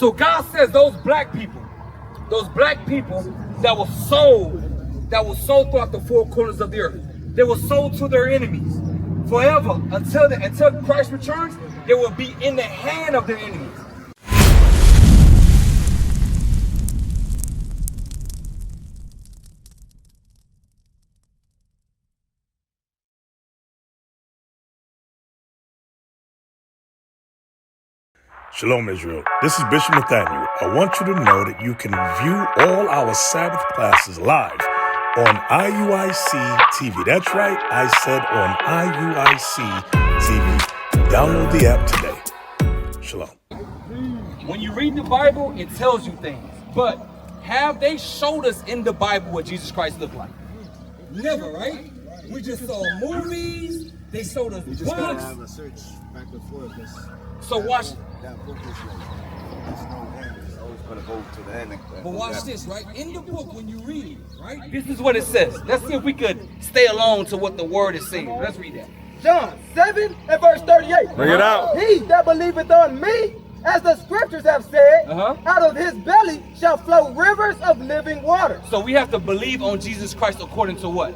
So God says those black people that were sold throughout the four corners of the earth, they were sold to their enemies forever until Christ returns. They will be in the hand of their enemies. Shalom, Israel. This is Bishop Nathaniel. I want you to know that you can view all our Sabbath classes live on IUIC TV. That's right, I said on IUIC TV. Download the app today. Shalom. When you read the Bible, it tells you things. But have they showed us in the Bible what Jesus Christ looked like? Never, right? We just saw movies. They showed us We just gotta books. have a search back and forth. So watch. That book is like, there's no end. It's always gonna go to the end. But watch this, right? In the book, when you read, right? This is what it says. Let's see if we could stay along to what the word is saying. Let's read that. John 7 and verse 38. Bring it out. He that believeth on me, as the scriptures have said, out of his belly shall flow rivers of living water. So we have to believe on Jesus Christ according to what?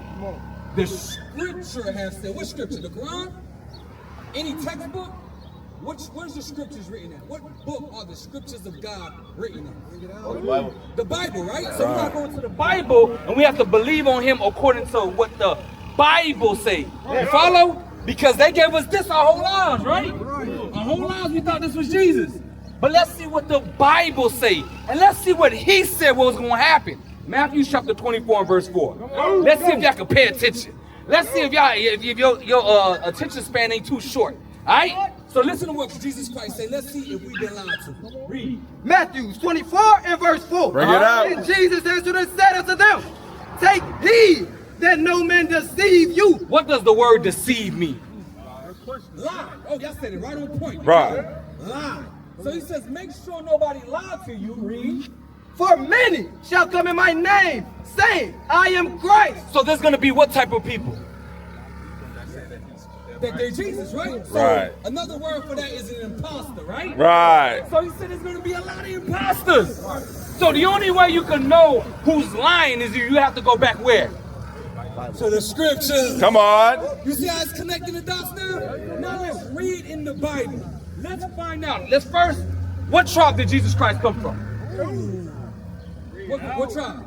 The scripture has said. What scripture? The Quran? Any textbook? Where's the scriptures written at? What book are the scriptures of God written at? The Bible. The Bible, right? So we gotta go into the Bible and we have to believe on him according to what the Bible say. You follow? Because they gave us this our whole lives, right? Our whole lives we thought this was Jesus. But let's see what the Bible say. And let's see what he said what was going to happen. Matthew chapter 24 and verse 4. Let's see if y'all can pay attention. Let's see if your attention span ain't too short. All right? So listen to what Jesus Christ said. Let's see if we've been lied to. Read. Matthew 24 and verse 4. Bring it out. And Jesus answered and said unto them, take heed that no man deceive you. What does the word deceive mean? Lie. Oh, y'all said it right on point. Right. Lie. So he says, make sure nobody lied to you. Read. For many shall come in my name, saying, I am Christ. So there's going to be what type of people? That they're Jesus, right? So Right. another word for that is an imposter, right? Right. So he said there's going to be a lot of imposters. So the only way you can know who's lying is you have to go back where? To the scriptures. Come on. You see how it's connecting the dots now? Now let's read in the Bible. Let's find out. Let's first, what tribe did Jesus Christ come from? What tribe?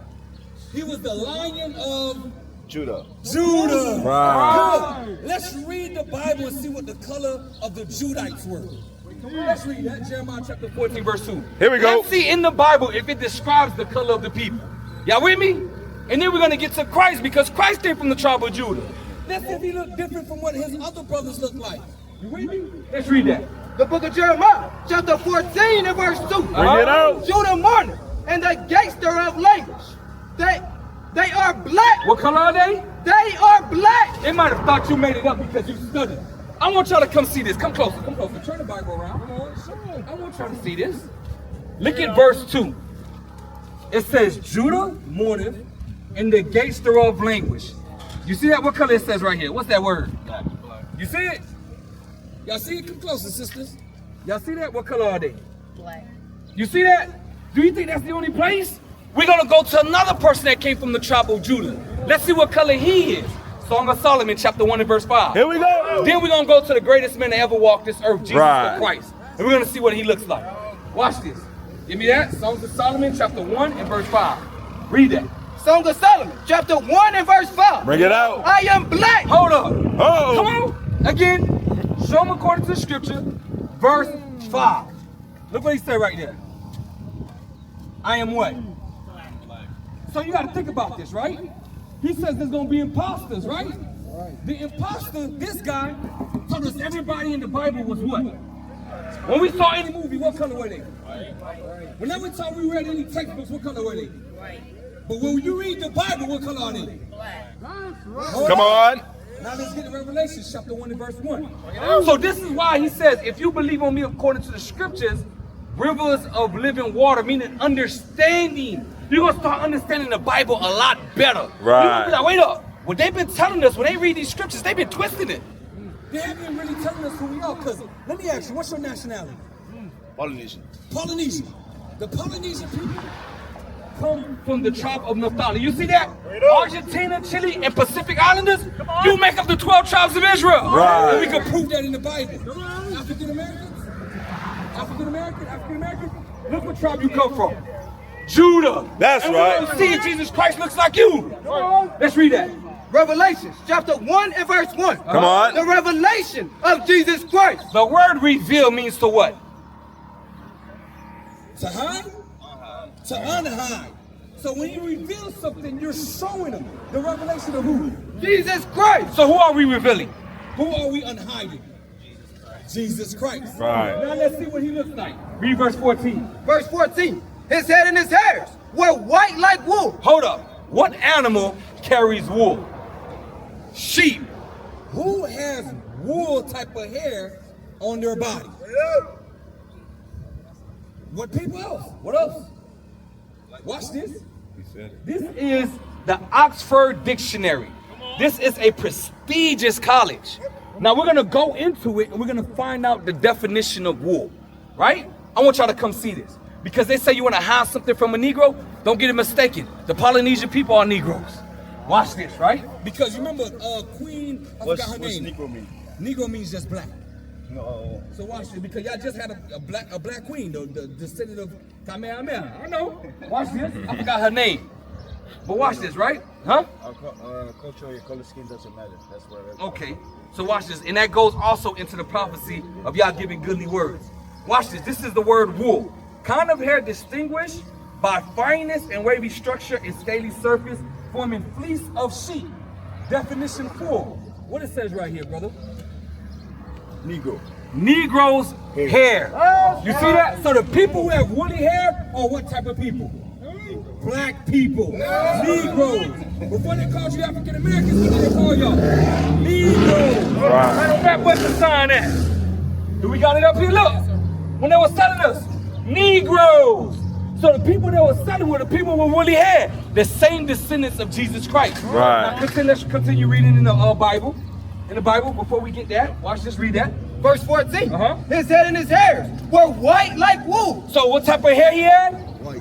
He was the Lion of Judah. Judah. Right. Good. Let's read the Bible and see what the color of the Judites were. Let's read that. Jeremiah chapter 14 verse 2. Here we go. Let's see in the Bible if it describes the color of the people. Y'all with me? And then we're going to get to Christ because Christ came from the tribe of Judah. Let's see if he looked different from what his other brothers look like. You with me? Let's read that. The book of Jeremiah, chapter 14 and verse 2. Bring it out. Judah mourneth, and the gates thereof languish. They are black. What color are they? They are black. They might have thought you made it up because you studied. I want y'all to come see this. Come closer. Come closer. Turn the Bible around. I want y'all to see this. Look at verse 2. It says, Judah mourneth, and the gates thereof languish. You see that? What color it says right here? What's that word? You see it? Y'all see it? Come closer, sisters. Y'all see that? What color are they? Black. You see that? Do you think that's the only place? We're going to go to another person that came from the tribe of Judah. Let's see what color he is. Song of Solomon, chapter 1 and verse 5. Here we go. Then we're going to go to the greatest man to ever walk this earth, Jesus Right. the Christ. And we're going to see what he looks like. Watch this. Give me that. Songs of Solomon, chapter 1 and verse 5. Read that. Song of Solomon, chapter 1 and verse 5. Bring it out. I am black. Hold up. Oh. Come on. Again, show them according to the scripture, verse 5. Look what he said right there. I am what? So you got to think about this, right? He says there's going to be imposters, right? The imposter, this guy, told us everybody in the Bible was what? When we saw any movie, what color were they? Whenever time we read any textbooks, what color were they? But when you read the Bible, what color are they? Come on. Now let's get to Revelation chapter 1 and verse 1. So this is why he says, if you believe on me according to the scriptures, rivers of living water, meaning understanding. You're going to start understanding the Bible a lot better. Right. You're gonna be like, wait up. What they've been telling us, when they read these scriptures, they've been twisting it. They haven't really telling us who we are. Because let me ask you, what's your nationality? Polynesian. Polynesian. The Polynesian people come from the tribe of Naphtali. You see that? Argentina, Chile, and Pacific Islanders, you make up the 12 tribes of Israel. Right. And we can prove that in the Bible. African Americans, look what tribe you come from. Judah. That's and right. We're gonna see if Jesus Christ looks like you. Let's read that. Revelation chapter 1 and verse 1. Come on. The revelation of Jesus Christ. The word reveal means to what? To hide? To unhide. So when you reveal something, you're showing them the revelation of who? Jesus Christ. So who are we revealing? Who are we unhiding? Jesus Christ. Right. Now let's see what he looks like. Read verse 14. Verse 14. His head and his hairs were white like wool. Hold up. What animal carries wool? Sheep. Who has wool type of hair on their body? What people else? What else? Watch this. This is the Oxford Dictionary. This is a prestigious college. Now we're gonna go into it and we're gonna find out the definition of wool, right? I want y'all to come see this. Because they say you wanna hide something from a Negro, don't get it mistaken. The Polynesian people are Negroes. Watch this, right? Because you remember Queen, I forgot her name. What's Negro mean? Negro means just black. No. So watch this, because y'all just had a black queen, the descendant of Kamehameha. I know. Watch this. I forgot her name. But watch this, right? Huh? Culture, your color scheme doesn't matter. That's where. Okay. So watch this. And that goes also into the prophecy of y'all giving goodly words. Watch this. This is the word wool. Kind of hair distinguished by fineness and wavy structure and scaly surface, forming fleece of sheep. Definition 4. What it says right here, brother? Negro. Negroes' hair. You see that? So the people who have woolly hair are what type of people? Black people. Negroes. Before they called you African Americans, what did they call y'all? Negroes. Right on that, what's the sign at? Do we got it up here? Look. When they were selling us, Negroes. So the people that were selling were the people with woolly hair. The same descendants of Jesus Christ. Right. Now let's continue reading in the Bible. In the Bible, before we get that, watch this, read that. Verse 14. Uh-huh. His head and his hairs were white like wool. So what type of hair he had? White.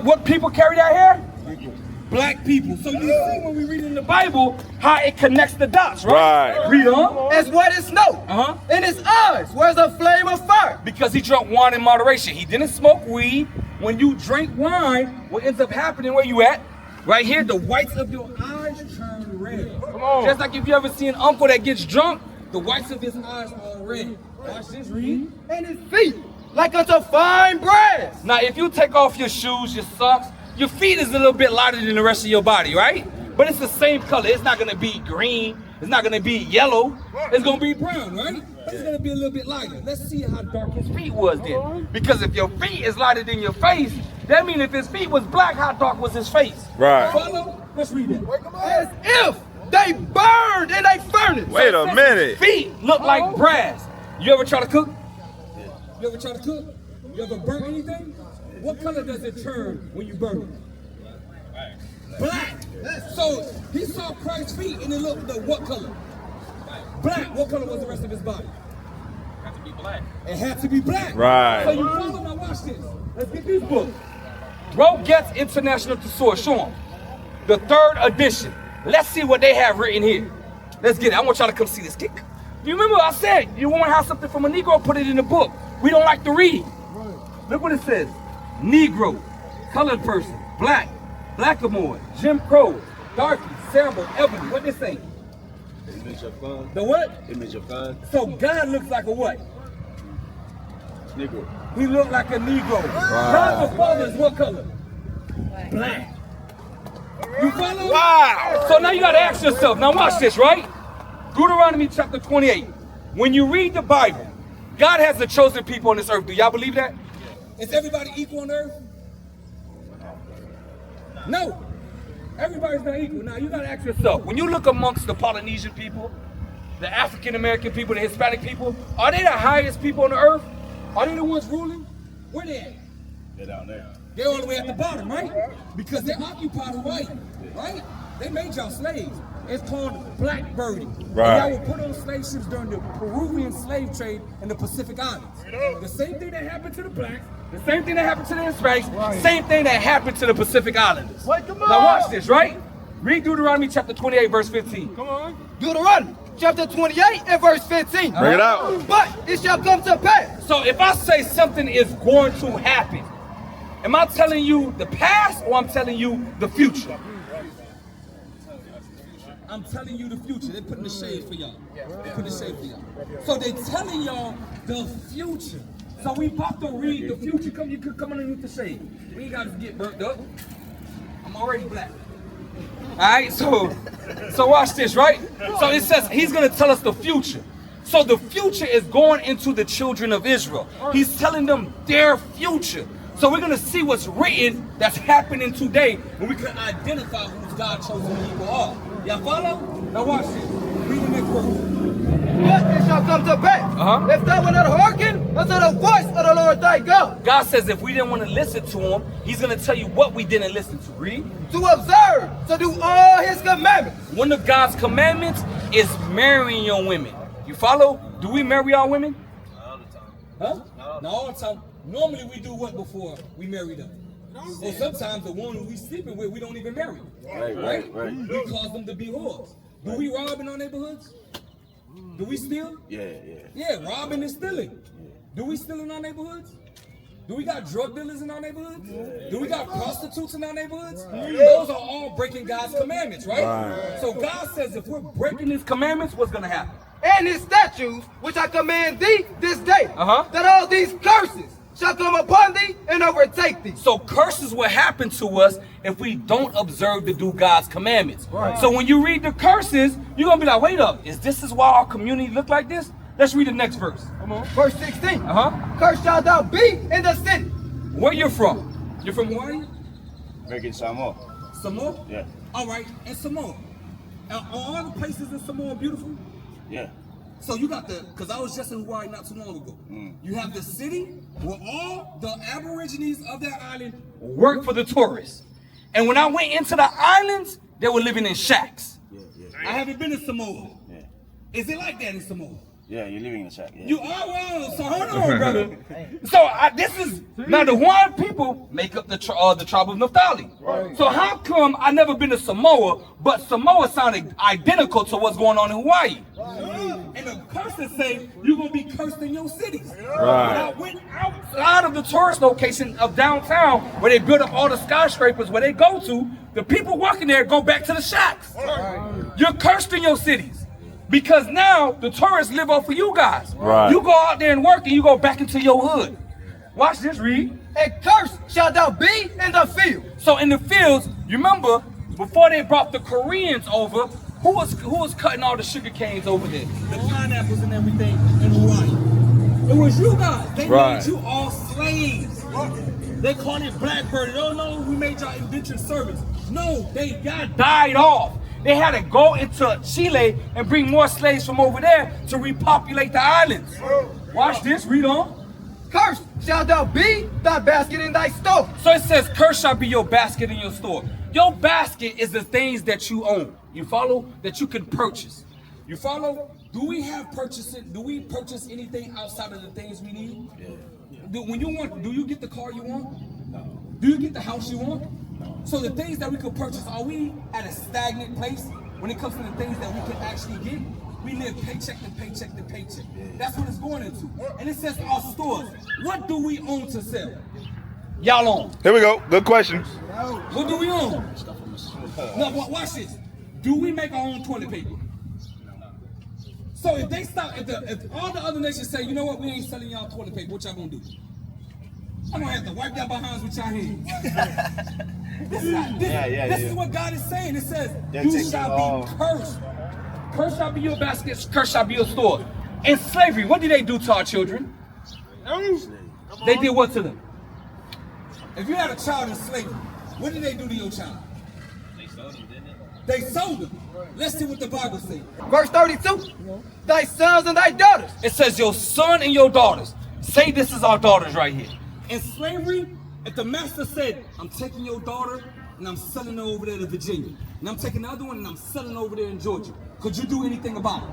What people carry that hair? Negro. Black people. So you see when we read in the Bible how it connects the dots, right? Right. Read on. As white as snow. Uh-huh. In his eyes was a flame of fire. Because he drank wine in moderation. He didn't smoke weed. When you drink wine, what ends up happening, where you at? Right here, the whites of your eyes turn red. Come on. Just like if you ever see an uncle that gets drunk, the whites of his eyes are red. Watch this, read. And his feet like unto fine brass. Now, if you take off your shoes, your socks, your feet is a little bit lighter than the rest of your body, right? But it's the same color. It's not gonna be green. It's not gonna be yellow. It's gonna be brown, right? But it's gonna be a little bit lighter. Let's see how dark his feet was then. Because if your feet is lighter than your face, that means if his feet was black, how dark was his face? Right. Follow? Let's read it. As if they burned in a furnace. Wait a minute. Feet look like brass. You ever try to cook? You ever try to cook? You ever burn anything? What color does it turn when you burn it? Black. So he saw Christ's feet and it looked the what color? Black. What color was the rest of his body? It had to be black. It had to be black. Right. So you follow, now watch this. Let's get this book. Roe Getz International Thesaurus. Show them. The 3rd edition. Let's see what they have written here. Let's get it. I want y'all to come see this. You remember I said you want to have something from a Negro, put it in the book. We don't like to read. Look what it says. Negro, colored person, black, blackamoor, Jim Crow, darky, Sambo, ebony. What they say? Image of God. The what? Image of God. So God looks like a what? Negro. He looked like a Negro. God the Father is what color? Black. You follow? Wow. So now you got to ask yourself. Now watch this, right? Deuteronomy chapter 28. When you read the Bible, God has the chosen people on this earth. Do y'all believe that? Is everybody equal on earth? No. Everybody's not equal. Now you got to ask yourself. When you look amongst the Polynesian people, the African American people, the Hispanic people, are they the highest people on the earth? Are they the ones ruling? Where they at? They're down there. They're all the way at the bottom, right? Because they occupy the white, right? They made y'all slaves. It's called blackbirding. Right. And y'all were put on slave ships during the Peruvian slave trade in the Pacific Islands. The same thing that happened to the blacks The same thing that happened to the Hispanics, same thing that happened to the Pacific Islanders. Wait, come Now on. watch this, right? Read Deuteronomy chapter 28, verse 15. Come on. Deuteronomy chapter 28 and verse 15. Bring it out. But it shall come to pass. So if I say something is going to happen, am I telling you the past or I'm telling you the future? I'm telling you the future. They're putting the shade for y'all. They're putting the shade for y'all. So they're telling y'all the future. So we about to read the future. You could come underneath the shade. We ain't got to get burnt up. I'm already black. All right, so watch this, right? So it says he's going to tell us the future. So the future is going into the children of Israel. He's telling them their future. So we're going to see what's written that's happening today, and we can identify who God's chosen people are. Y'all follow? Now watch this. Read the next verse. But it shall come to pass, if thou wilt not hearken unto the voice of the Lord thy God. God says if we didn't want to listen to him, he's going to tell you what we didn't listen to. Read. To observe, to do all his commandments. One of God's commandments is marrying your women. You follow? Do we marry our women? Not all the time. Huh? Not all the time. Normally we do what before we marry them? Or sometimes the one who we sleeping with, we don't even marry. Right? We cause them to be whores. Do we rob in our neighborhoods? Do we steal? Yeah, robbing and stealing. Do we steal in our neighborhoods? Do we got drug dealers in our neighborhoods? Do we got prostitutes in our neighborhoods? Those are all breaking God's commandments, right? So God says if we're breaking his commandments, what's going to happen? And his statutes, which I command thee this day, that all these curses shall come upon thee and overtake thee. So curses will happen to us if we don't observe to do God's commandments. So when you read the curses, you're going to be like, wait up, is why our community look like this? Let's read the next verse. Come on. Verse 16. Cursed shalt thou be in the city. Where you from? You're from Hawaii? American Samoa. Samoa? Yeah. All right, and Samoa. Are all the places in Samoa beautiful? Yeah. So you got because I was just in Hawaii not too long ago. You have the city where all the Aborigines of that island work for the tourists. And when I went into the islands, they were living in shacks. I haven't been to Samoa. Is it like that in Samoa? Yeah, you're living in a shack. Yeah. You are well, so hold on, brother. So this is now the Hawaiian people make up the tribe of Naphtali. So how come I never been to Samoa, but Samoa sounded identical to what's going on in Hawaii? And the curses say you're gonna be cursed in your cities. When I went outside of the tourist location of downtown where they built up all the skyscrapers where they go to, the people walking there go back to the shacks. You're cursed in your cities. Because now the tourists live off of you guys. You go out there and work and you go back into your hood. Watch this, read. And cursed shalt thou be in the field. So in the fields, you remember before they brought the Koreans over, who was cutting all the sugar canes over there? The pineapples and everything in Hawaii. It was you guys. They made you all slaves. They call it Blackbird. They don't know who made y'all indentured servants. No, they got died off. They had to go into Chile and bring more slaves from over there to repopulate the islands. Watch this, read on. Cursed shalt thou be thy basket in thy store. So it says, cursed shall be your basket in your store. Your basket is the things that you own. You follow? That you can purchase. You follow? Do we purchase anything outside of the things we need? Do you get the car you want? No. Do you get the house you want? So the things that we could purchase, are we at a stagnant place when it comes to the things that we can actually get? We live paycheck to paycheck to paycheck. That's what it's going into. And it says our stores. What do we own to sell? Y'all own. Here we go. Good question. What do we own? No, watch this. Do we make our own toilet paper? So if they stop, if all the other nations say, you know what, we ain't selling y'all toilet paper, what y'all gonna do? I'm gonna have to wipe y'all behinds with y'all hands. This is what God is saying. It says, you shall be cursed. Cursed shall be your basket, cursed shall be your store. In slavery, what did they do to our children? They did what to them? If you had a child in slavery, what did they do to your child? They sold them, didn't they? They sold them. Let's see what the Bible says. Verse 32. Thy sons and thy daughters. It says your son and your daughters. Say this is our daughters right here. In slavery, if the master said, I'm taking your daughter and I'm selling her over there to Virginia, and I'm taking the other one and I'm selling her over there in Georgia, could you do anything about it?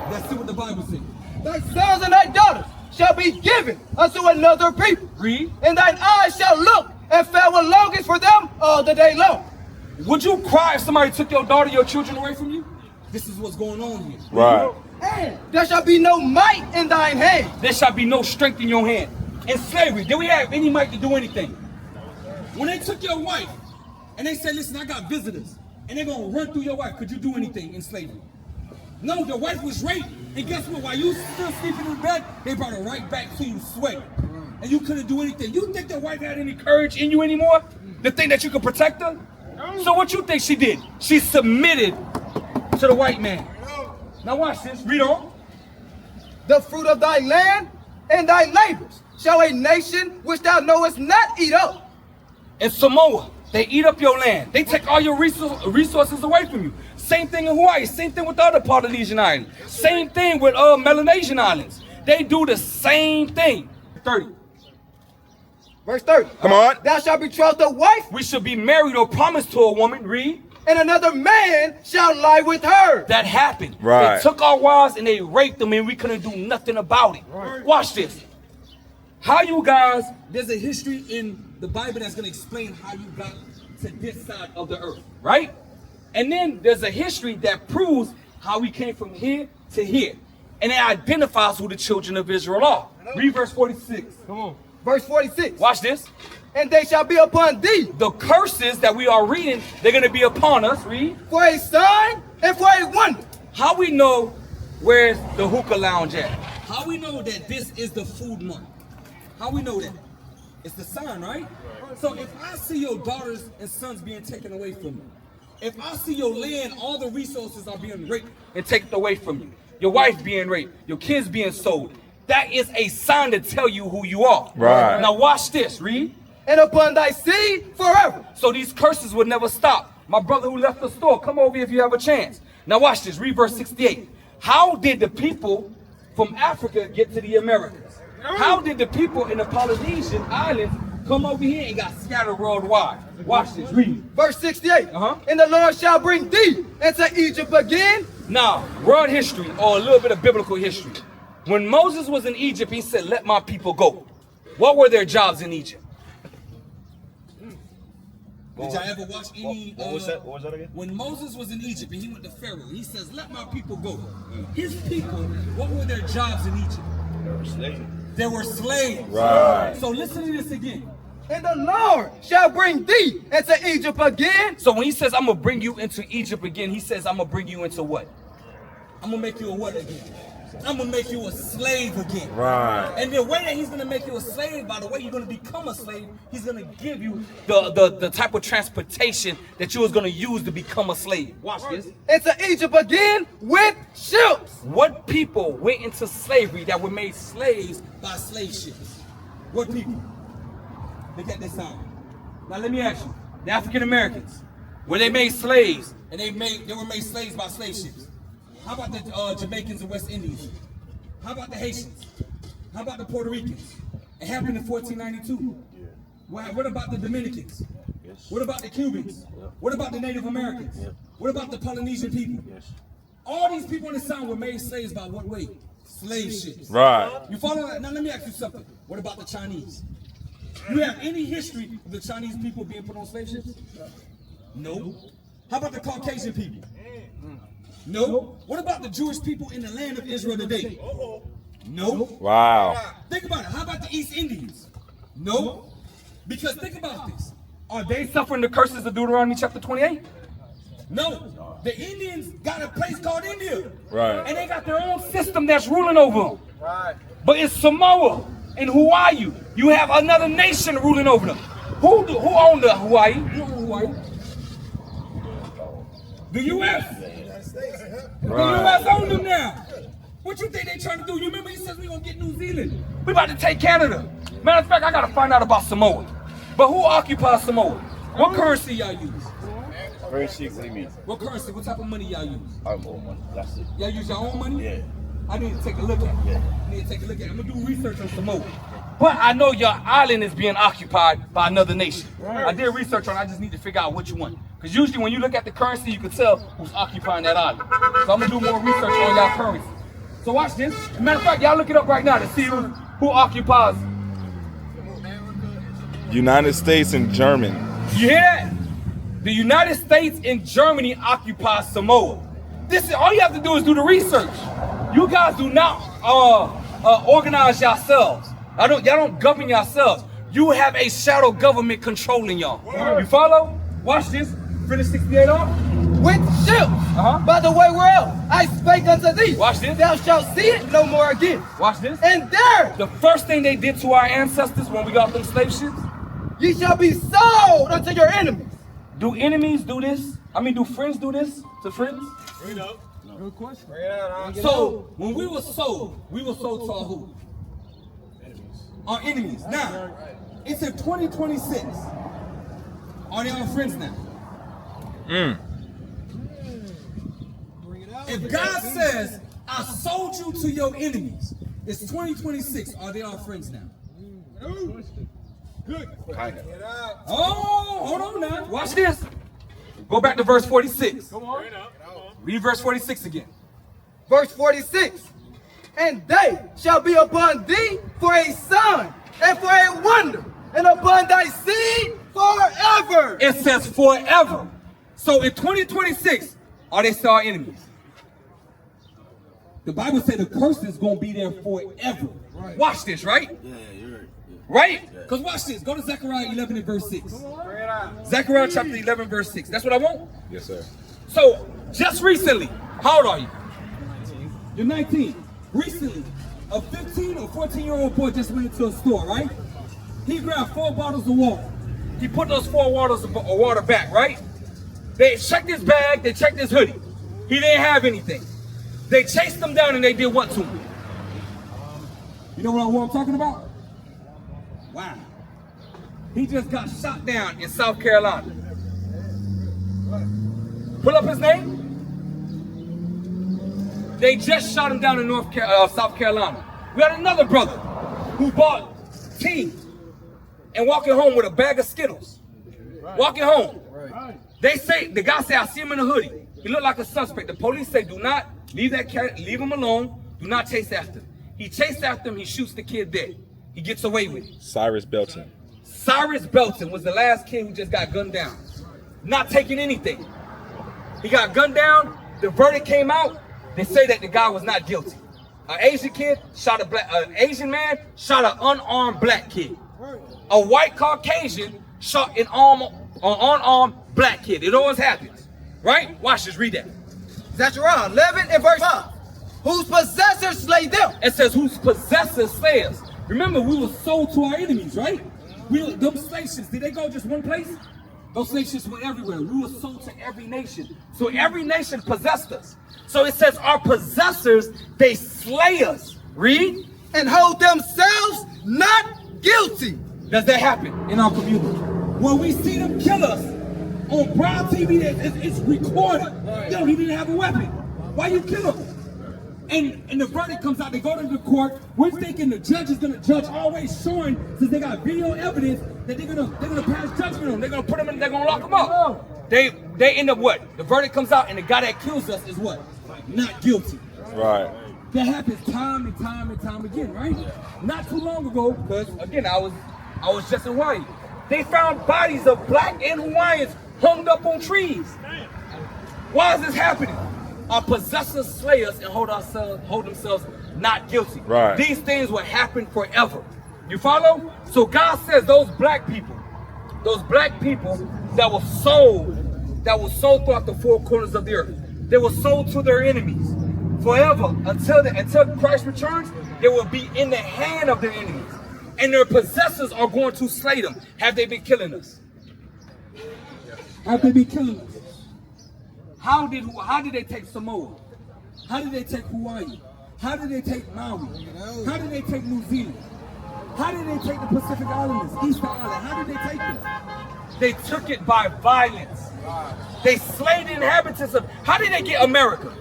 Let's see what the Bible says. Thy sons and thy daughters shall be given unto another people. Read. And thine eyes shall look and farewell longings for them all the day long. Would you cry if somebody took your daughter, your children away from you? This is what's going on here. Right. And there shall be no might in thine hand. There shall be no strength in your hand. In slavery, did we have any might to do anything? When they took your wife and they said, listen, I got visitors, and they're going to run through your wife, could you do anything in slavery? No, the wife was raped, and guess what? While you still sleeping in bed, they brought her right back to you sweating, and you couldn't do anything. You think the wife had any courage in you anymore to think that you could protect her? So what you think she did? She submitted to the white man. Now watch this, read on. The fruit of thy land and thy labors shall a nation which thou knowest not eat up. In Samoa, they eat up your land. They take all your resources away from you. Same thing in Hawaii. Same thing with the other Polynesian islands. Same thing with Melanesian islands. They do the same thing. 30. Verse 30. Come on. Thou shalt betroth a wife, We should be married or promised to a woman. Read. and another man shall lie with her. That happened. Right. They took our wives and they raped them, and we couldn't do nothing about it. Right. Watch this. How you guys, there's a history in the Bible that's going to explain how you got to this side of the earth, right? And then there's a history that proves how we came from here to here. And it identifies who the children of Israel are. Read verse 46. Come on. Verse 46. Watch this. And they shall be upon thee The curses that we are reading, they're going to be upon us. Read. for a sign and for a wonder. How we know where's the hookah lounge at? How we know that this is the food month? How we know that? It's the sign, right? So if I see your daughters and sons being taken away from you, if I see your land, all the resources are being raped and taken away from you, your wife being raped, your kids being sold, that is a sign to tell you who you are. Right. Now watch this, read. And upon thy seed forever. So these curses would never stop. My brother who left the store, come over here if you have a chance. Now watch this, read verse 68. How did the people from Africa get to the Americas? How did the people in the Polynesian islands come over here and got scattered worldwide? Watch this, read. Verse 68. And the Lord shall bring thee into Egypt again. Now, world history, or a little bit of biblical history. When Moses was in Egypt, he said, let my people go. What were their jobs in Egypt? Did y'all ever watch any... What was that again? When Moses was in Egypt and he went to Pharaoh, he says, let my people go. His people, what were their jobs in Egypt? They were slaves. They were slaves. Right. So listen to this again. And the Lord shall bring thee into Egypt again. So when he says, I'm going to bring you into Egypt again, he says, I'm going to bring you into what? I'm going to make you a what again? I'm going to make you a slave again. Right. And the way that he's going to make you a slave, by the way you're going to become a slave, he's going to give you the type of transportation that you was going to use to become a slave. Watch this. Into Egypt again with ships. What people went into slavery that were made slaves by slave ships? What people? Look at this sign. Now let me ask you, the African Americans, were they made slaves and they were made slaves by slave ships? How about the Jamaicans and West Indies? How about the Haitians? How about the Puerto Ricans? It happened in 1492. What about the Dominicans? What about the Cubans? What about the Native Americans? What about the Polynesian people? All these people in the South were made slaves by what way? Slave ships. Right. You follow that? Now let me ask you something. What about the Chinese? You have any history of the Chinese people being put on slave ships? No. How about the Caucasian people? No. What about the Jewish people in the land of Israel today? No. Wow. Think about it. How about the East Indians? No. Because think about this. Are they suffering the curses of Deuteronomy chapter 28? No. The Indians got a place called India. Right. And they got their own system that's ruling over them. Right. But in Samoa and Hawaii, you have another nation ruling over them. Who owned the Hawaii? Who owned Hawaii? The U.S. The U.S. owned them now. What you think they trying to do? You remember he says we gonna get New Zealand. We about to take Canada. Matter of fact, I gotta find out about Samoa. But who occupies Samoa? What currency y'all use? Currency, what do you mean? What currency? What type of money y'all use? Our own money, that's it. Y'all use your own money? Yeah. I need to take a look at it. Yeah. I need to take a look at it. I'm gonna do research on Samoa. But I know your island is being occupied by another nation. Right. I did research on it. I just need to figure out which one. Because usually when you look at the currency, you can tell who's occupying that island. So I'm gonna do more research on y'all currency. So watch this. As a matter of fact, y'all look it up right now to see Who occupies? United States and Germany. You hear that? The United States and Germany occupy Samoa. This is all you have to do is do the research. You guys do not organize yourselves. Y'all don't govern yourselves. You have a shadow government controlling y'all. You follow? Watch this. Finish 68 off. With ships. By the way whereof I spake unto thee. Watch this. Thou shalt see it no more again. Watch this. And there The first thing they did to our ancestors when we got them slave ships. ye shall be sold unto your enemies. Do enemies do this? I mean, do friends do this to friends? Good question. So when we were sold to our who? Our enemies. Now, it's in 2026. Are they our friends now? If God says, I sold you to your enemies, it's 2026. Are they our friends now? Good. Oh, hold on now. Watch this. Go back to verse 46. Come on. Read verse 46 again. Verse 46. And they shall be upon thee for a sign and for a wonder, and upon thy seed forever. It says forever. So in 2026, are they still our enemies? The Bible said the curse is going to be there forever. Right. Watch this, right? Yeah, you're right. Right? Because watch this. Go to Zechariah 11 and verse 6. Zechariah chapter 11 verse 6. That's what I want? Yes, sir. So, just recently, how old are you? You're 19. Recently, a 15 or 14-year-old boy just went into a store, right? He grabbed 4 bottles of water. He put those 4 bottles of water back, right? They checked his bag, they checked his hoodie. He didn't have anything. They chased him down and they did what to him? You know what I'm talking about? Wow. He just got shot down in South Carolina. Pull up his name. They just shot him down in South Carolina. We had another brother who bought tea and walking home with a bag of Skittles. Walking home. They say, the guy said, I see him in a hoodie. He looked like a suspect. The police say, do not leave that cat, leave him alone. Do not chase after him. He chased after him. He shoots the kid dead. He gets away with it. Cyrus Belton. Cyrus Belton was the last kid who just got gunned down. Not taking anything. He got gunned down. The verdict came out. They say that the guy was not guilty. An Asian kid shot an Asian man shot an unarmed black kid. A white Caucasian shot an unarmed black kid. It always happens. Right? Watch this. Read that. Zechariah 11 and verse 5. Whose possessors slay them. It says, whose possessors slay us. Remember, we were sold to our enemies, right? Those slave ships, did they go just one place? Those slave ships went everywhere. We were sold to every nation. So every nation possessed us. So it says our possessors, they slay us. Read. And hold themselves not guilty. Does that happen in our community? When we see them kill us on Brown TV, it's recorded. Yo, he didn't have a weapon. Why you kill him? And the verdict comes out, they go to the court. We're thinking the judge is gonna judge, always showing, since they got video evidence, that they're gonna pass judgment on them. They're gonna put them in, they're gonna lock them up. They end up what? The verdict comes out and the guy that kills us is what? Not guilty. Right. That happens time and time and time again, right? Not too long ago, because again, I was just in Hawaii. They found bodies of black and Hawaiians hung up on trees. Why is this happening? Our possessors slay us and hold themselves not guilty. Right. These things will happen forever. You follow? So God says those black people that were sold throughout the 4 corners of the earth, they were sold to their enemies forever until Christ returns. They will be in the hand of their enemies, and their possessors are going to slay them. Have they been killing us? Have they been killing us? How did they take Samoa? How did they take Hawaii? How did they take Maui? How did they take New Zealand? How did they take the Pacific Islands, Easter Island? How did they take them? They took it by violence. They slayed the inhabitants of. How did they get America?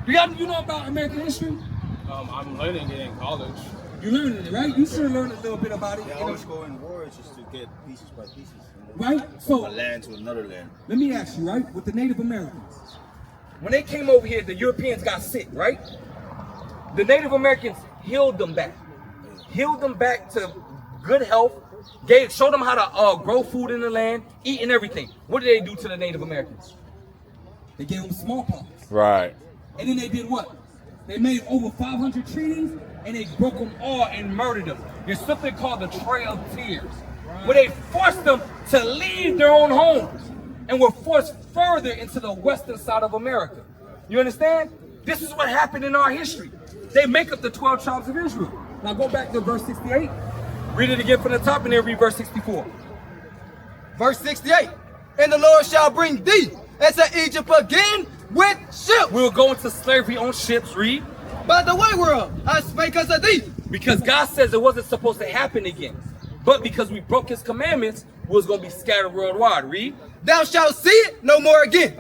You know about American history? I'm learning it in college. You're learning it, right? You should learn a little bit about it. They always go in wars just to get pieces by pieces. Right? So, from a land to another land. Let me ask you, right? With the Native Americans, when they came over here, the Europeans got sick, right? The Native Americans healed them back. healed them back to good health, showed them how to grow food in the land, eat and everything. What did they do to the Native Americans? They gave them smallpox. Right. And then they did what? They made over 500 treaties, and they broke them all and murdered them. There's something called the Trail of Tears, where they forced them to leave their own homes and were forced further into the western side of America. You understand? This is what happened in our history. They make up the 12 tribes of Israel. Now go back to verse 68. Read it again from the top and then read verse 64. Verse 68. And the Lord shall bring thee into Egypt again with ships. We'll go into slavery on ships, read. By the way whereof I spake unto thee. Because God says it wasn't supposed to happen again. But because we broke his commandments, we was going to be scattered worldwide. Read. Thou shalt see it no more again.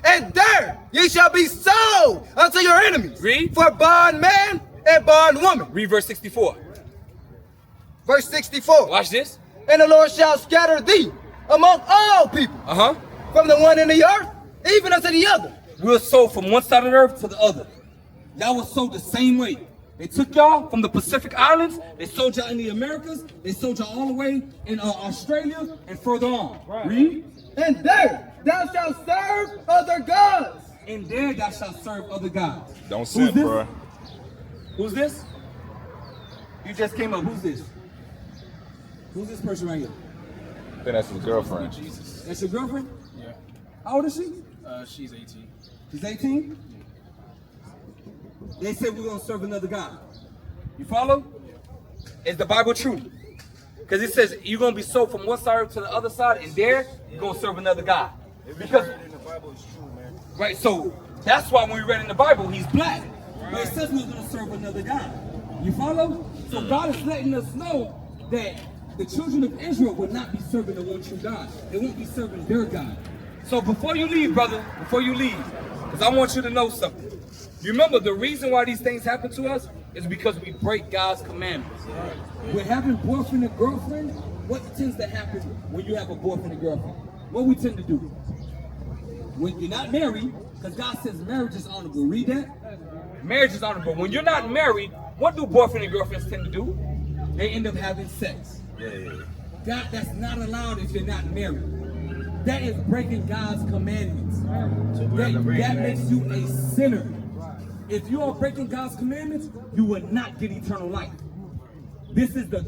And there ye shall be sold unto your enemies. Read. For bondman and bondwoman. Read verse 64. Verse 64. Watch this. And the Lord shall scatter thee among all people. From the one in the earth, even unto the other. We were sold from one side of the earth to the other. Y'all was sold the same way. They took y'all from the Pacific Islands. They sold y'all in the Americas. They sold y'all all the way in Australia and further on. Right. Read. And there thou shalt serve other gods. And there thou shalt serve other gods. Don't sin, bro. Who's this? You just came up. Who's this? Who's this person right here? I think that's his girlfriend. Jesus. That's your girlfriend? Yeah. How old is she? She's 18. She's 18? They said we're going to serve another God. You follow? Is the Bible true? Because it says you're going to be sold from one side to the other side, and there you're going to serve another God. Because in the Bible is true, man. right, so that's why when we read in the Bible, he's black. But it says we're going to serve another God. You follow? So God is letting us know that the children of Israel will not be serving the one true God. They won't be serving their God. So before you leave, brother, before you leave, because I want you to know something. You remember the reason why these things happen to us is because we break God's commandments. We're having boyfriend and girlfriend. What tends to happen when you have a boyfriend and girlfriend? What we tend to do? When you're not married, because God says marriage is honorable. Read that. Marriage is honorable. When you're not married, what do boyfriend and girlfriends tend to do? They end up having sex. God, that's not allowed if you're not married. That is breaking God's commandments. That makes you a sinner. If you are breaking God's commandments, you will not get eternal life. This is the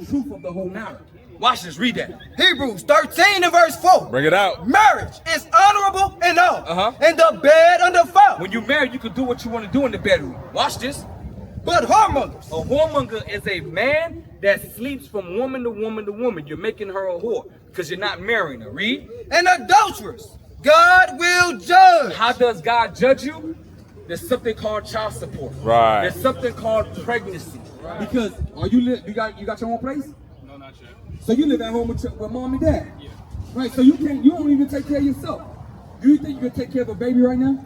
truth of the whole matter. Watch this, read that. Hebrews 13 and verse 4. Bring it out. Marriage is honorable in all, and the bed undefiled. When you're married, you can do what you want to do in the bedroom. Watch this. But whoremongers. A whoremonger is a man that sleeps from woman to woman to woman. You're making her a whore because you're not marrying her. Read. And adulterers, God will judge. How does God judge you? There's something called child support. Right. There's something called pregnancy. Right. Because you got your own place? No, not yet. So you live at home with mom and dad? Yeah. Right. So you don't even take care of yourself. Do you think you can take care of a baby right now?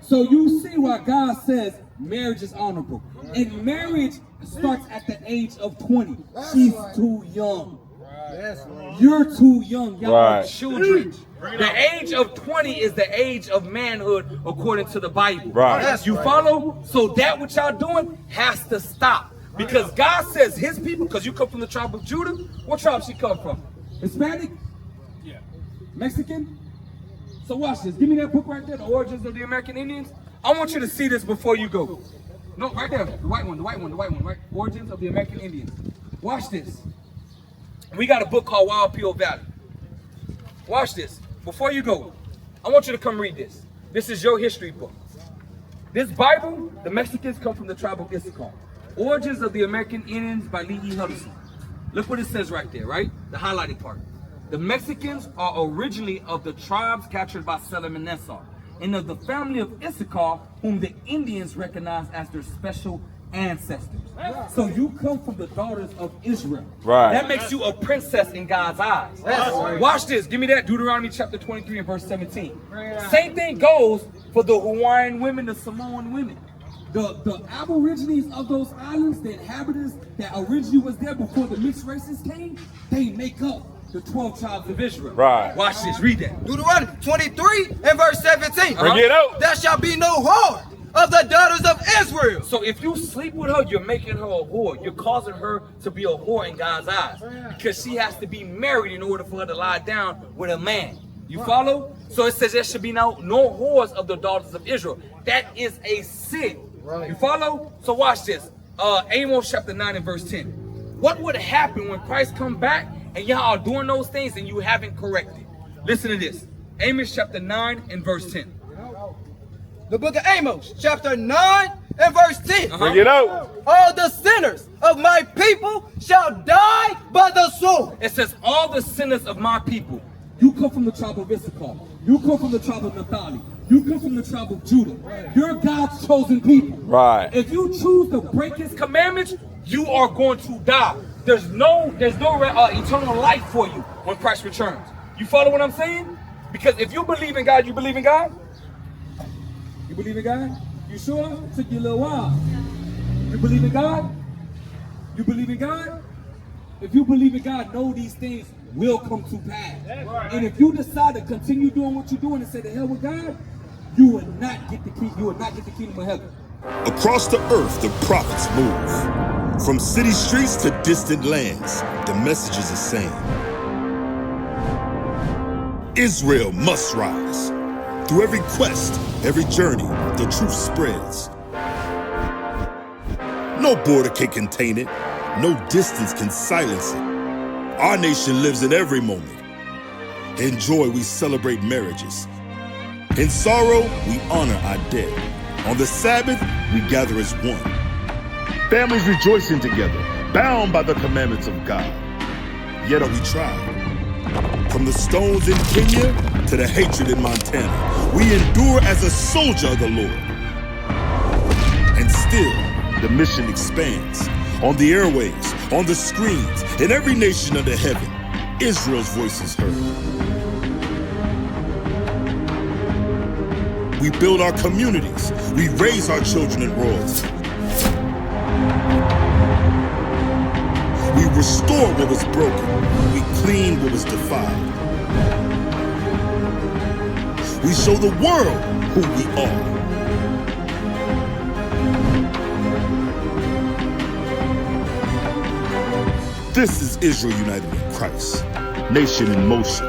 So you see why God says marriage is honorable. And marriage starts at the age of 20. She's too young. You're too young. Y'all are children. The age of 20 is the age of manhood according to the Bible. Right. You follow? So that what y'all doing has to stop. Because God says his people, because you come from the tribe of Judah. What tribe she come from? Hispanic? Yeah. Mexican? So watch this. Give me that book right there, The Origins of the American Indians. I want you to see this before you go. No, right there. The white one, right? Origins of the American Indians. Watch this. We got a book called Wild Peel Valley. Watch this. Before you go, I want you to come read this. This is your history book. This Bible, the Mexicans come from the tribe of Issachar. Origins of the American Indians by Lee E. Hudson. Look what it says right there, right? The highlighted part. The Mexicans are originally of the tribes captured by Salmanasar and of the family of Issachar, whom the Indians recognize as their special ancestors. So you come from the daughters of Israel. Right. That makes you a princess in God's eyes. Watch this. Give me that. Deuteronomy chapter 23 and verse 17. Same thing goes for the Hawaiian women, the Samoan women. The aborigines of those islands, the inhabitants that originally was there before the mixed races came, they make up the 12 tribes of Israel. Right. Watch this. Read that. Deuteronomy 23 and verse 17. Bring it out. There shall be no whore of the daughters of Israel. So if you sleep with her, you're making her a whore. You're causing her to be a whore in God's eyes. Because she has to be married in order for her to lie down with a man. You follow? So it says there should be no whores of the daughters of Israel. That is a sin. You follow? So watch this. Amos chapter 9 and verse 10. What would happen when Christ come back and y'all are doing those things and you haven't corrected? Listen to this. Amos chapter 9 and verse 10. The book of Amos, chapter 9 and verse 10. Bring it out. All the sinners of my people shall die by the sword. It says, all the sinners of my people. You come from the tribe of Issachar. You come from the tribe of Naphtali. You come from the tribe of Judah. You're God's chosen people. Right. If you choose to break his commandments, you are going to die. There's no eternal life for you when Christ returns. You follow what I'm saying? Because if you believe in God, you believe in God? You believe in God? You sure? It took you a little while. You believe in God? You believe in God? If you believe in God, know these things will come to pass. And if you decide to continue doing what you're doing and say the hell with God, you will not get the key. You will not get the kingdom of heaven. Across the earth, the prophets move. From city streets to distant lands, the message is the same. Israel must rise. Through every quest, every journey, the truth spreads. No border can contain it. No distance can silence it. Our nation lives in every moment. In joy, we celebrate marriages. In sorrow, we honor our dead. On the Sabbath, we gather as one. Families rejoicing together, bound by the commandments of God. Yet are we tried. From the stones in Kenya to the hatred in Montana, we endure as a soldier of the Lord. And still, the mission expands. On the airwaves, on the screens, in every nation under heaven, Israel's voice is heard. We build our communities. We raise our children in royalty. We restore what was broken. We clean what was defiled. We show the world who we are. This is Israel united in Christ. Nation in motion.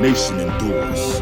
Nation endures.